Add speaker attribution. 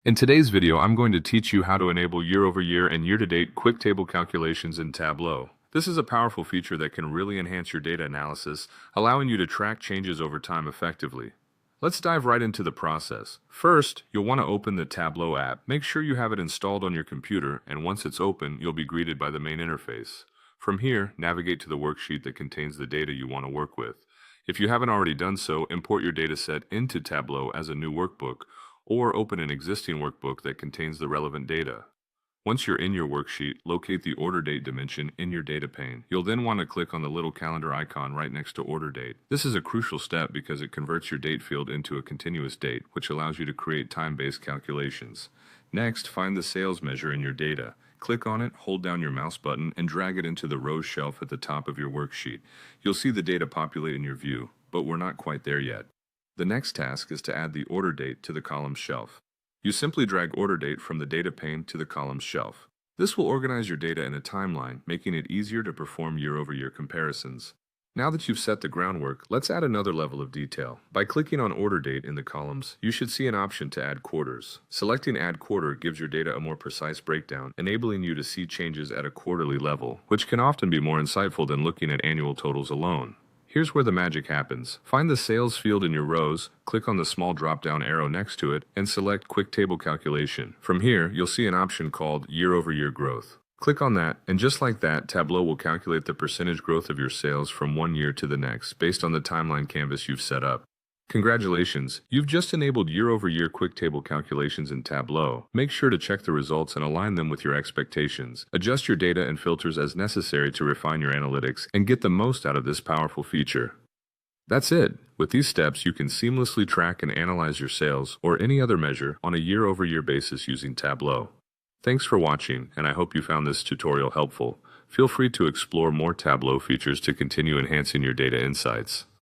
Speaker 1: In today's video, I'm going to teach you how to enable year-over-year and year-to-date quick table calculations in Tableau. This is a powerful feature that can really enhance your data analysis, allowing you to track changes over time effectively. Let's dive right into the process. First, you'll want to open the Tableau app. Make sure you have it installed on your computer, and once it's open, you'll be greeted by the main interface. From here, navigate to the worksheet that contains the data you want to work with. If you haven't already done so, import your dataset into Tableau as a new workbook, or open an existing workbook that contains the relevant data. Once you're in your worksheet, locate the order date dimension in your data pane. You'll then want to click on the little calendar icon right next to order date. This is a crucial step because it converts your date field into a continuous date, which allows you to create time-based calculations. Next, find the sales measure in your data. Click on it, hold down your mouse button, and drag it into the rows shelf at the top of your worksheet. You'll see the data populate in your view, but we're not quite there yet. The next task is to add the order date to the columns shelf. You simply drag order date from the data pane to the columns shelf. This will organize your data in a timeline, making it easier to perform year-over-year comparisons. Now that you've set the groundwork, let's add another level of detail. By clicking on order date in the columns, you should see an option to add quarters. Selecting add quarter gives your data a more precise breakdown, enabling you to see changes at a quarterly level, which can often be more insightful than looking at annual totals alone. Here's where the magic happens. Find the sales field in your rows, click on the small drop-down arrow next to it, and select Quick Table Calculation. From here, you'll see an option called Year-over-Year Growth. Click on that, and just like that, Tableau will calculate the percentage growth of your sales from one year to the next, based on the timeline canvas you've set up. Congratulations, you've just enabled year-over-year quick table calculations in Tableau. Make sure to check the results and align them with your expectations. Adjust your data and filters as necessary to refine your analytics and get the most out of this powerful feature. That's it. With these steps, you can seamlessly track and analyze your sales or any other measure on a year-over-year basis using Tableau. Thanks for watching, and I hope you found this tutorial helpful. Feel free to explore more Tableau features to continue enhancing your data insights.